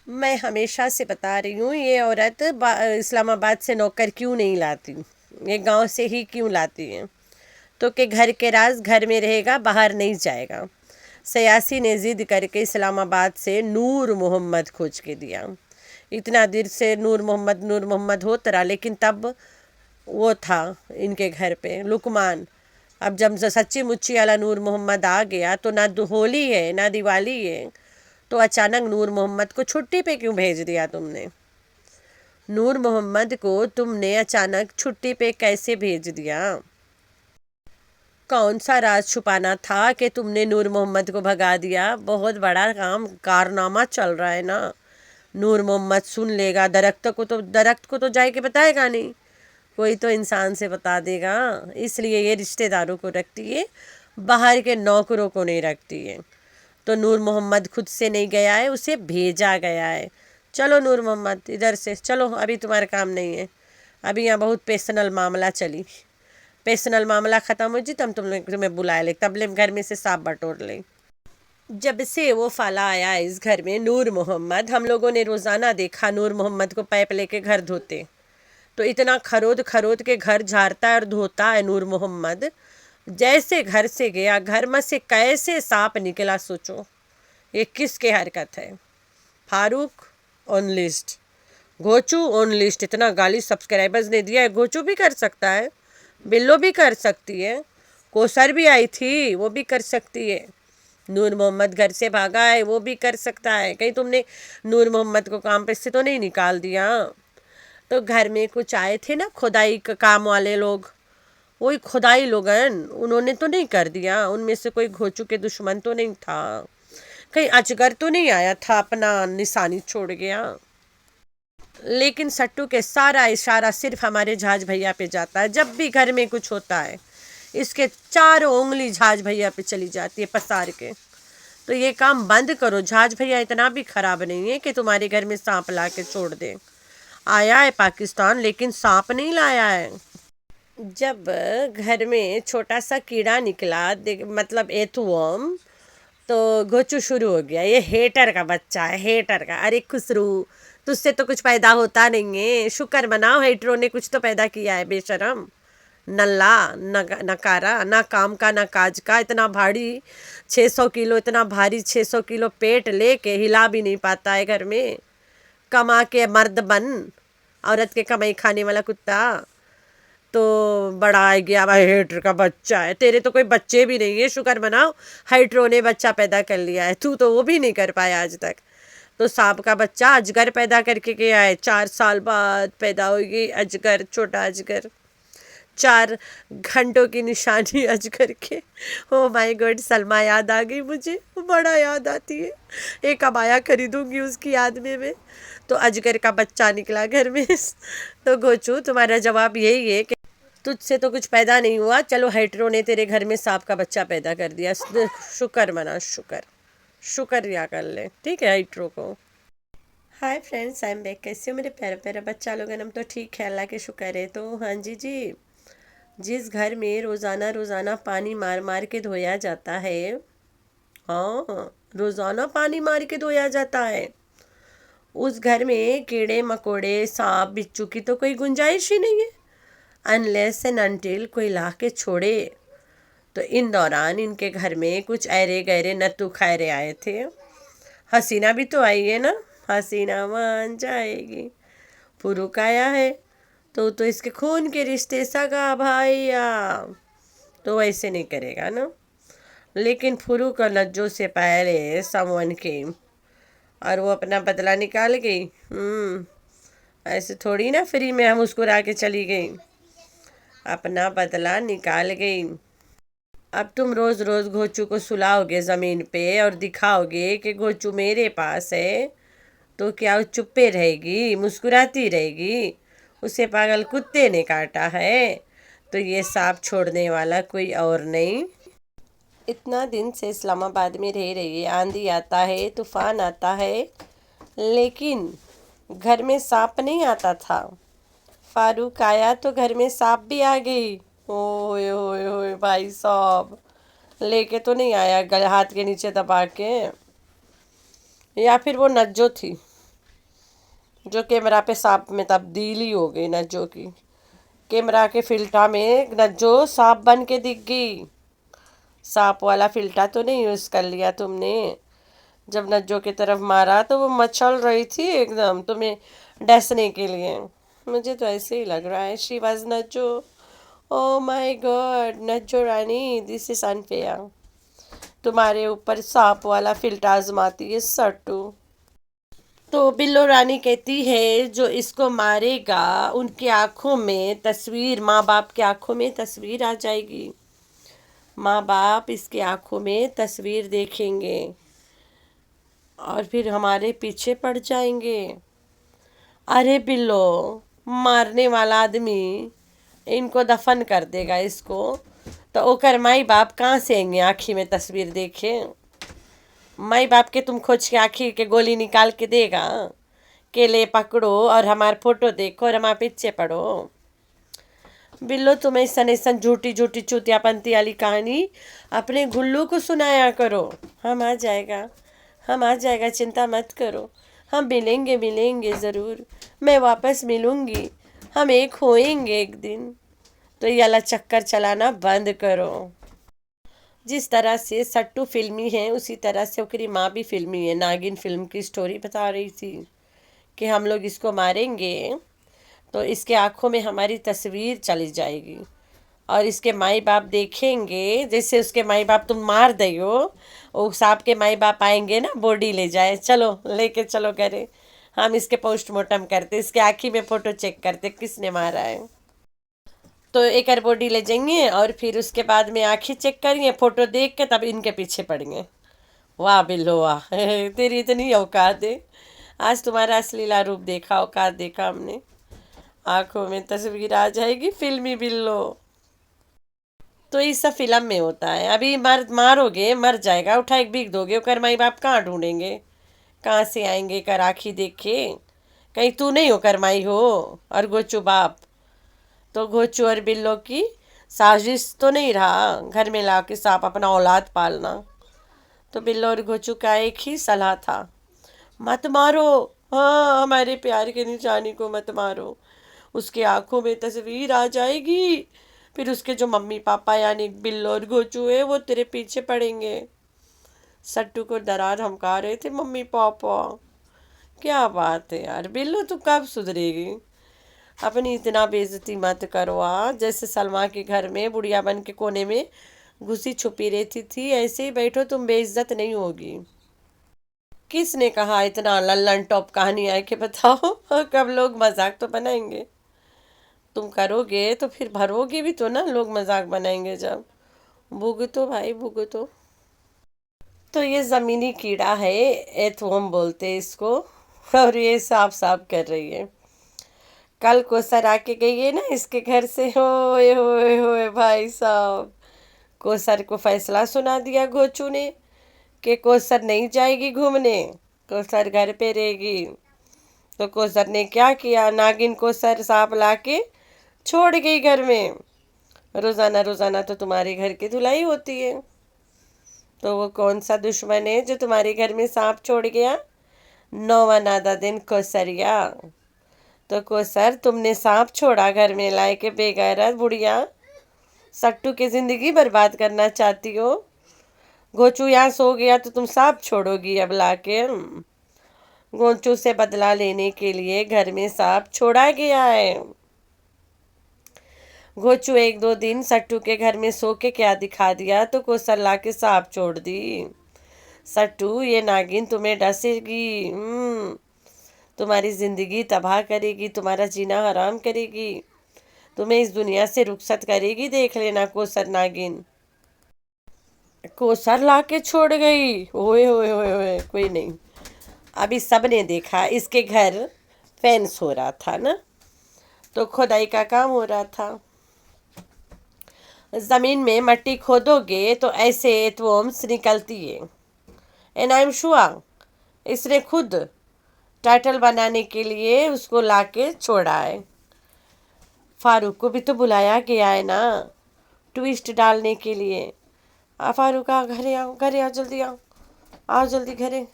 میں ہمیشہ سے بتا رہی ہوں یہ عورت اسلام آباد سے نوکر کیوں نہیں لاتی، یہ گاؤں سے ہی کیوں لاتی ہیں؟ تو کہ گھر کے راز گھر میں رہے گا، باہر نہیں جائے گا۔ سیاسی نے ضد کر کے اسلام آباد سے نور محمد کھوج کے دیا۔ اتنا دیر سے نور محمد ہوتا رہا، لیکن تب وہ تھا ان کے گھر پہ لقمان۔ اب جب سچی مچی والا نور محمد آ گیا تو نہ ہولی ہے نہ دیوالی ہے، تو اچانک نور محمد کو چھٹی پہ کیوں بھیج دیا تم نے؟ نور محمد کو تم نے اچانک چھٹی پہ کیسے بھیج دیا؟ کون سا راز چھپانا تھا کہ تم نے نور محمد کو بھگا دیا؟ بہت بڑا کارنامہ چل رہا ہے نا۔ نور محمد سن لے گا، درخت کو تو جائے کے بتائے گا نہیں، کوئی تو انسان سے بتا دے گا۔ اس لیے یہ رشتہ داروں کو رکھتی ہے، باہر کے نوکروں کو نہیں رکھتی ہے۔ تو نور محمد خود سے نہیں گیا ہے، اسے بھیجا گیا ہے۔ چلو نور محمد ادھر سے چلو، ابھی تمہارا کام نہیں ہے، ابھی یہاں بہت پیسنل معاملہ چلی، پیسنل معاملہ ختم ہو جی تب تمہیں بلا لے، تب لے گھر میں سے سانپ بٹور لے۔ جب سے وہ فالا آیا ہے اس گھر میں نور محمد، ہم لوگوں نے روزانہ دیکھا نور محمد کو پائپ لے کے گھر دھوتے، تو اتنا کھرود کے گھر جھاڑتا ہے اور دھوتا ہے نور محمد، جیسے گھر سے گیا گھر میں سے کیسے سانپ نکلا سوچو۔ یہ کس کے حرکت ہے؟ فاروق آن لسٹ، گوچو آن لسٹ، اتنا گالی سبسکرائبرز نے دیا ہے، گوچو بھی کر سکتا ہے، بلو بھی کر سکتی ہے، کوثر بھی آئی تھی وہ بھی کر سکتی ہے، نور محمد گھر سے بھاگا ہے وہ بھی کر سکتا ہے۔ کہیں تم نے نور محمد کو کام پہ سے تو نہیں نکال دیا؟ تو گھر میں کچھ آئے تھے نا کھدائی کا کام والے لوگ، وہی کھدائی لوگن، انہوں نے تو نہیں کر دیا؟ ان میں سے کوئی گھوچو کے دشمن تو نہیں تھا؟ کہیں اجگر تو نہیں آیا تھا اپنا نشانی چھوڑ گیا؟ لیکن سٹو کے سارا اشارہ صرف ہمارے جھاج بھیا پہ جاتا ہے، جب بھی گھر میں کچھ ہوتا ہے اس کے چاروں انگلی جھاج بھیا پہ چلی جاتی ہے پسار کے۔ تو یہ کام بند کرو، جھاج بھیا اتنا بھی خراب نہیں ہے کہ تمہارے گھر میں سانپ لا کے چھوڑ دے۔ آیا ہے پاکستان لیکن سانپ نہیں لایا ہے۔ جب گھر میں چھوٹا سا کیڑا نکلا، مطلب ایتھوم، تو گھوچو شروع ہو گیا، یہ ہیٹر کا بچہ ہے، ہیٹر کا۔ ارے خسرو، تجھ سے تو کچھ پیدا ہوتا نہیں ہے، شکر مناؤ ہیٹروں نے کچھ تو پیدا کیا ہے، بے شرم، نلا، نکارا، نہ کام کا نہ کاج کا، اتنا بھاری 600 کلو، اتنا بھاری 600 کلو پیٹ لے کے ہلا بھی نہیں پاتا ہے گھر میں۔ کما کے مرد بن، عورت کے کمائی کھانے والا کتا۔ تو بڑا آ گیا بھائی ہیٹر کا بچہ ہے، تیرے تو کوئی بچے بھی نہیں ہے، شکر مناؤ ہیٹروں نے بچہ پیدا کر لیا ہے، تو وہ بھی نہیں کر پایا آج تک۔ تو سانپ کا بچہ اجگر پیدا کر کے گیا ہے، 4 سال بعد پیدا ہوگی اجگر، چھوٹا اجگر، 4 گھنٹوں کی نشانی اجگر کے۔ او مائی گوڈ، سلمہ یاد آ گئی مجھے، بڑا یاد آتی ہے، ایک ابایا خریدوں گی اس کی یاد میں تو اجگر کا بچہ نکلا گھر میں۔ تو گوچو تمہارا جواب یہی ہے کہ تجھ سے تو کچھ پیدا نہیں ہوا، چلو ہیٹروں نے تیرے گھر میں سانپ کا بچہ پیدا کر دیا، شکر منا، شکریہ کر لے، ٹھیک ہے ہیٹروں کو۔ High friends, I am back, کیسے ہو میرے پیارے پیارے بچہ لوگن؟ ہم تو ٹھیک ہے، اللہ کے شکر ہے۔ تو ہاں جی، جس گھر میں روزانہ پانی مار مار کے دھویا جاتا ہے، ہاں روزانہ پانی مار کے دھویا جاتا ہے، اس گھر میں کیڑے مکوڑے سانپ بچھو کی تو کوئی گنجائش ہی نہیں ہے، انلیس اینڈ انٹل کوئی لا کے چھوڑے۔ تو ان دوران ان کے گھر میں کچھ ایرے گہرے نتو خیرے آئے تھے، حسینہ بھی تو آئی ہے نا، حسینہ مان جائے گی، فروق آیا ہے تو اس کے خون کے رشتے سگا بھائیا، تو ویسے نہیں کرے گا نا۔ لیکن فروق اور نجو سے پہلے سمون کے، اور وہ اپنا بدلہ نکال گئی، ایسے تھوڑی نا فری میں ہم مسکرا کے چلی گئی، اپنا بدلہ نکال گئی۔ اب تم روز روز گھوچو کو سلاؤ گے زمین پہ اور دکھاؤ گے کہ گھوچو میرے پاس ہے، تو کیا وہ چپے رہے گی، مسکراتی رہے گی؟ اسے پاگل کتے نے کاٹا ہے، تو یہ سانپ چھوڑنے والا کوئی اور نہیں۔ اتنا دن سے اسلام آباد میں رہ رہی ہے، آندھی آتا ہے، طوفان آتا ہے، لیکن گھر میں سانپ نہیں آتا تھا۔ فاروق آیا تو گھر میں سانپ بھی آ گئی، اوئے ہوئے ہوئے بھائی صاحب، لے کے تو نہیں آیا ہاتھ کے نیچے دبا کے، یا پھر وہ نجو تھی، जो कैमरा पे सांप में तब्दीली हो गई नज्जो की। कैमरा के फिल्टा में नज्जो सांप बन के दिख गई। सांप वाला फिल्टा तो नहीं यूज़ कर लिया तुमने? जब नज्जो की तरफ मारा तो वो मचल रही थी एकदम तुम्हें डसने के लिए। मुझे तो ऐसे ही लग रहा है she was Najjo. Oh my God Najjo Rani, this is unfair. तुम्हारे ऊपर सांप वाला फिल्टर आजमाती है सट्टू। तो बिल्लो रानी कहती है जो इसको मारेगा उनकी आंखों में तस्वीर, माँ बाप की आंखों में तस्वीर आ जाएगी। माँ बाप इसकी आंखों में तस्वीर देखेंगे और फिर हमारे पीछे पड़ जाएंगे। अरे बिल्लो, मारने वाला आदमी इनको दफन कर देगा इसको, तो ओकर माई बाप कहाँ से आएंगे आँखी में तस्वीर देखे? माई बाप के तुम खोज के आँखी के गोली निकाल के देगा के ले पकड़ो और हमार फोटो देखो और हमारे पीछे पड़ो। बिल्लो तुम ऐसा झूठी झूठी चूतियापंती वाली कहानी अपने गुल्लू को सुनाया करो। हम आ जाएगा, हम आ जाएगा, चिंता मत करो। हम मिलेंगे मिलेंगे ज़रूर, मैं वापस मिलूँगी, हम एक होएंगे एक दिन। तो ये वाला चक्कर चलाना बंद करो। जिस तरह से सट्टू फिल्मी है उसी तरह से ओकरी माँ भी फिल्मी है। नागिन फिल्म की स्टोरी बता रही थी कि हम लोग इसको मारेंगे तो इसके आँखों में हमारी तस्वीर चली जाएगी और इसके माई बाप देखेंगे। जैसे उसके माई बाप तुम मार दई हो, वो सांप के माई बाप आएंगे ना, बॉडी ले जाए, चलो लेके चलो करे, हम इसके पोस्टमार्टम करते, इसके आँखी में फ़ोटो चेक करते किसने मारा है। तो एक और बॉडी ले जाएंगे और फिर उसके बाद में आँखें चेक करेंगे, फ़ोटो देख के तब इनके पीछे पड़ेंगे। वाह बिल्लो वाह तेरी इतनी औकात है। आज तुम्हारा असलीला रूप देखा, औकात देखा हमने। आंखों में तस्वीर आ जाएगी फिल्मी बिल्लो। तो ये सब फिल्म में होता है। अभी मारोगे मर जाएगा, उठा एक भीग दोगे, ओकर माई बाप कहाँ ढूंढेंगे, कहाँ से आएंगे कर आँखी देख के? कहीं तू नहीं हो कर माई हो और गोचू बाप? तो गोचू और बिल्लो की साजिश तो नहीं रहा घर में ला के सांप अपना औलाद पालना? तो बिल्लो और गोचू का एक ही सलाह था, मत मारो, हाँ हमारे प्यार के निशानी को मत मारो। उसके आंखों में तस्वीर आ जाएगी, फिर उसके जो मम्मी पापा यानी बिल्लो और गोचू है वो तेरे पीछे पड़ेंगे। सट्टू को डरा धमका रहे थे मम्मी पापा। क्या बात है यार बिल्लो, तू कब सुधरेगी? अपनी इतना बेइज्जती मत करवा। जैसे सलमा के घर में बुढ़िया बन के कोने में घुसी छुपी रहती थी, ऐसे ही बैठो, तुम बेइज्जत नहीं होगी। किसने कहा इतना लल्लन टॉप कहानी आए के बताओ कब लोग मजाक तो बनाएंगे। तुम करोगे तो फिर भरोगे भी तो ना, लोग मजाक बनाएंगे जब। भुगतो भाई भुगतो। तो ये ज़मीनी कीड़ा है, एर्थवर्म बोलते हैं इसको, और ये साफ साफ कर रही है। कल को सर आके गई है ना इसके घर से, होए होए होए भाई साहब, कोसर को फैसला सुना दिया गोचू ने कि कोसर नहीं जाएगी घूमने, कोसर घर पे रहेगी। तो कोसर ने क्या किया, नागिन कोसर सांप ला के छोड़ गई घर में। रोज़ाना रोज़ाना तो तुम्हारे घर की धुलाई होती है, तो वो कौन सा दुश्मन है जो तुम्हारे घर में सांप छोड़ गया? नौवा नादा दिन कोसरिया। तो कोसर तुमने सांप छोड़ा घर में लाए के, बेगैरत बुढ़िया, सट्टू की ज़िंदगी बर्बाद करना चाहती हो। गोचू यहाँ सो गया तो तुम सांप छोड़ोगी अब लाके? गोचू से बदला लेने के लिए घर में सांप छोड़ा गया है। गोचू एक दो दिन सट्टू के घर में सो के क्या दिखा दिया तो कोसर ला के सांप छोड़ दी। सट्टू ये नागिन तुम्हें डसेगी, तुम्हारी ज़िंदगी तबाह करेगी, तुम्हारा जीना हराम करेगी, तुम्हें इस दुनिया से रुखसत करेगी, देख लेना कोसर नागिन। कोसर ला के छोड़ गई, ओए ओए ओए ओए, कोई नहीं। अभी सब ने देखा इसके घर फेंस हो रहा था ना, तो खुदाई का काम हो रहा था। ज़मीन में मट्टी खोदोगे तो ऐसे एर्थवर्म्स निकलती है। एंड आई एम श्योर इसने खुद टाइटल बनाने के लिए उसको लाके छोड़ा है। फारूक को भी तो बुलाया गया है ना ट्विस्ट डालने के लिए। फारूक आओ, घरे आओ, घरे आओ, जल्दी आओ, आओ जल्दी घरे,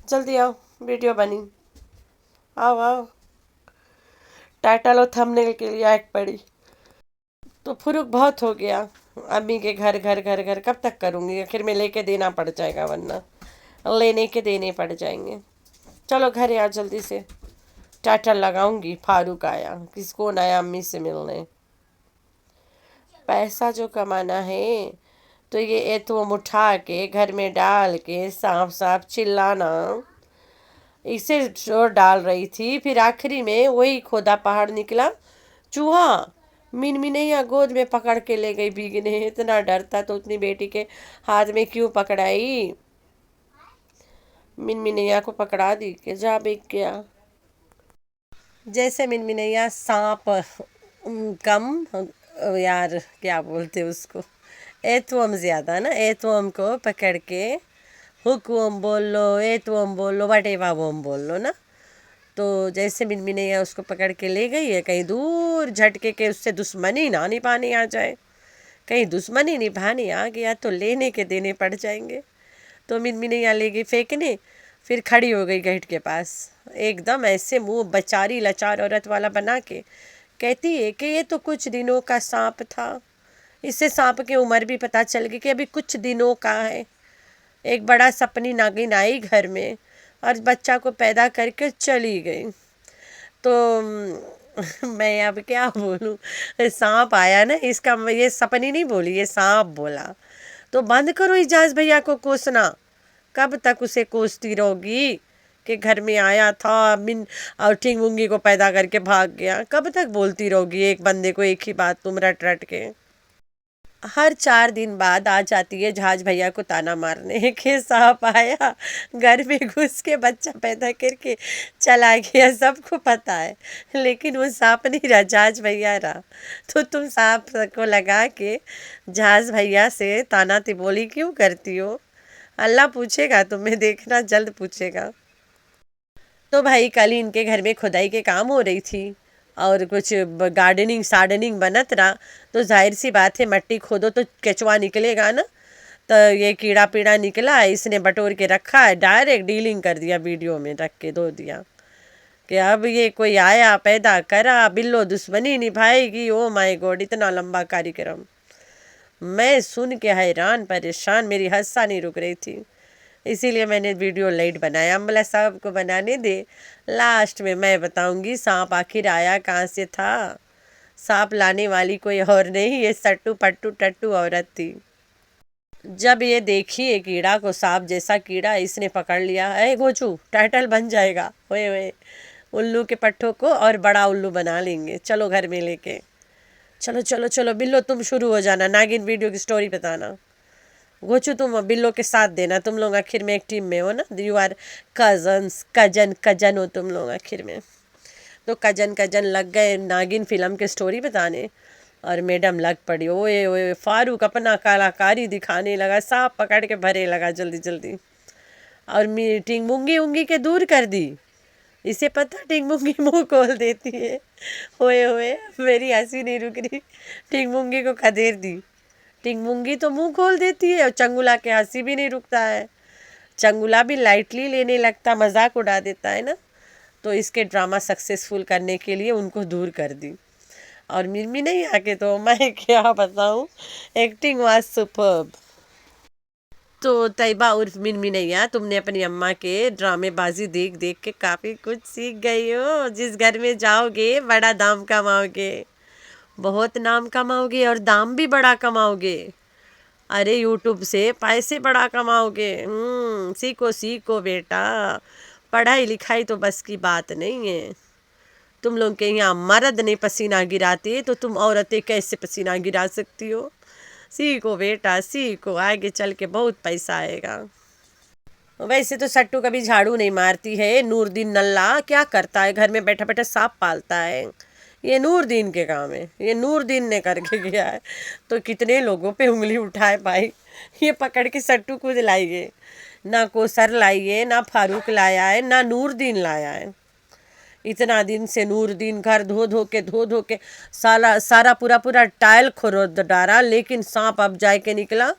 जल्दी आओ, वीडियो बनी। आओ आओ, टाइटल और थंबनेल के लिए ऐड पड़ी। तो फुरुक बहुत हो गया। अम्मी के घर घर घर घर कब तक करूँगी, आखिर में लेके देना पड़ जाएगा, वरना लेने के देने पड़ जाएंगे। चलो घर आ जल्दी से, टाइटल लगाऊंगी फारूक आया, किसको नया अम्मी से मिलने। पैसा जो कमाना है तो ये एतुम उठा के घर में डाल के साफ साफ चिल्लाना, इसे जोर डाल रही थी। फिर आखिरी में वही खोदा पहाड़ निकला चूहा। मिनमिनैया गोद में पकड़ के ले गई भीगने, इतना डर था तो अपनी बेटी के हाथ में क्यों पकड़ाई। मिनमिनैया को पकड़ा दी कि जा बिक गया। जैसे मिनमिनैया सांप कम, यार क्या बोलते उसको, एतवम ज़्यादा ना, एतवम को पकड़ के हुकुम बोल लो, एतवम बोल लो, वटेवा वोम बोल लो ना। तो जैसे मिनमिनैया उसको पकड़ के ले गई है कहीं दूर, झटके के उससे दुश्मनी ना निभाने आ जाए। कहीं दुश्मनी निभाने आ गया तो लेने के देने पड़ जाएंगे। तो मिनमिनैया ले गई फेंकने, फिर खड़ी हो गई गेट के पास, एकदम ऐसे मुंह बेचारी लाचार औरत वाला बना के कहती है कि ये तो कुछ दिनों का सांप था। इससे सांप की उम्र भी पता चल गई कि अभी कुछ दिनों का है। एक बड़ा सपनी नागिन आई घर में और बच्चा को पैदा करके चली गई। तो मैं अब क्या बोलूँ, सांप आया ना, इसका ये सपनी नहीं बोली, ये सांप बोला। तो बंद करो इजाज भैया को कोसना। कब तक उसे कोसती रहोगी कि घर में आया था मिन और टिंगुंगी को पैदा करके भाग गया। कब तक बोलती रहोगी एक बंदे को एक ही बात तुम रट रट के। हर 4 दिन बाद आ जाती है जहाज भैया को ताना मारने के सांप आया, घर में घुस के बच्चा पैदा करके चला गया। सबको पता है, लेकिन वो सांप नहीं रहा, जहाज भैया रहा। तो तुम सांप को लगा के जहाज भैया से ताना तिबोली क्यों करती हो? अल्लाह पूछेगा तुम्हें, देखना जल्द पूछेगा। तो भाई कल ही इनके घर में खुदाई के काम हो रही थी और कुछ गार्डनिंग सार्डनिंग बनत रहा। तो जाहिर सी बात है, मट्टी खोदो तो केचुआ निकलेगा ना। तो ये कीड़ा पीड़ा निकला, इसने बटोर के रखा है, डायरेक्ट डीलिंग कर दिया, वीडियो में रख के धो दिया कि अब ये कोई आया पैदा करा, बिल्लो दुश्मनी निभाएगी। ओ माय गॉड, इतना लंबा कार्यक्रम। मैं सुन के हैरान परेशान, मेरी हंसा नहीं रुक रही थी। इसीलिए मैंने वीडियो लेट बनाया। मतलब सबको बनाने दे, लास्ट में मैं बताऊंगी सांप आखिर आया कहाँ से था। सांप लाने वाली कोई और नहीं, ये सट्टू पट्टू टट्टू औरत थी। जब ये देखिए कीड़ा को, सांप जैसा कीड़ा इसने पकड़ लिया है, गोचू टाइटल बन जाएगा। ओए उल्लू के पट्टों को और बड़ा उल्लू बना लेंगे। चलो घर में लेके चलो चलो चलो। बिल्लो तुम शुरू हो जाना, नागिन वीडियो की स्टोरी बताना। गोचू तुम बिल्लो के साथ देना, तुम लोग आखिर में एक टीम में हो ना, यू आर कजन्स, कजन हो तुम लोग आखिर में। तो कजन कजन लग गए नागिन फिल्म के स्टोरी बताने और मैडम लग पड़ी। ओए ओए, फारूक अपना कलाकारी दिखाने लगा, सांप पकड़ के भरे लगा जल्दी जल्दी। और मीटिंग मूंगी उंगी के दूर कर दी। इसे पता टिंग मुंगी मुंह खोल देती है। होए होए, मेरी हंसी नहीं रुक रही। टिंग मुंगी को खदेड़ दी। टिंग मुंगी तो मुंह खोल देती है और चंगुला के हंसी भी नहीं रुकता है। चंगुला भी लाइटली लेने लगता, मजाक उड़ा देता है ना। तो इसके ड्रामा सक्सेसफुल करने के लिए उनको दूर कर दी। और मिर्मी नहीं आके तो मैं क्या बताऊँ, एक्टिंग वाज सुपर्ब। तो तैयबा उर्फ मिनमिनैया, तुमने अपनी अम्मा के ड्रामेबाजी देख देख के काफ़ी कुछ सीख गई हो। जिस घर में जाओगे बड़ा दाम कमाओगे, बहुत नाम कमाओगे और दाम भी बड़ा कमाओगे। अरे यूट्यूब से पैसे बड़ा कमाओगे। सीखो सीखो बेटा, पढ़ाई लिखाई तो बस की बात नहीं है। तुम लोग के यहाँ मर्द ने पसीना गिराते तो तुम औरतें कैसे पसीना गिरा सकती हो? सीखो बेटा सीखो, आगे चल के बहुत पैसा आएगा। वैसे तो सट्टू कभी झाड़ू नहीं मारती है। नूरदीन नल्ला क्या करता है, घर में बैठा बैठा सांप पालता है। ये नूरदीन के काम है, ये नूरदीन ने करके गया है। तो कितने लोगों पे उंगली उठाए भाई, ये पकड़ के सट्टू खुद लाइए। ना कोसर लाइए, ना फारूक लाया है, ना नूरदीन लाया है। इतना दिन से नूरदीन घर धो धो के सारा सारा पूरा पूरा टाइल खोद डाला, लेकिन सांप अब जाए के निकला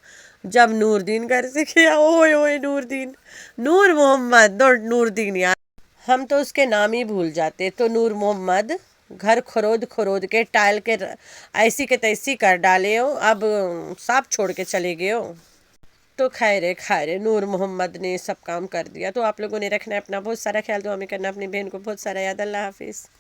जब नूरदीन घर से गया। ओए ओए नूरदीन, नूर मोहम्मद, नूरदीन यार। ہم تو اس کے نام ہی بھول جاتے. تو نور محمد گھر کھرود کھرود کے ٹائل کے ایسی کے تیسی کر ڈالے ہو، اب سانپ چھوڑ کے چلے گئے ہو. تو خیر نور محمد نے سب کام کر دیا. تو آپ لوگوں نے رکھنا ہے اپنا بہت سارا خیال، دعا میں کرنا اپنی بہن کو بہت سارا یاد. اللہ حافظ.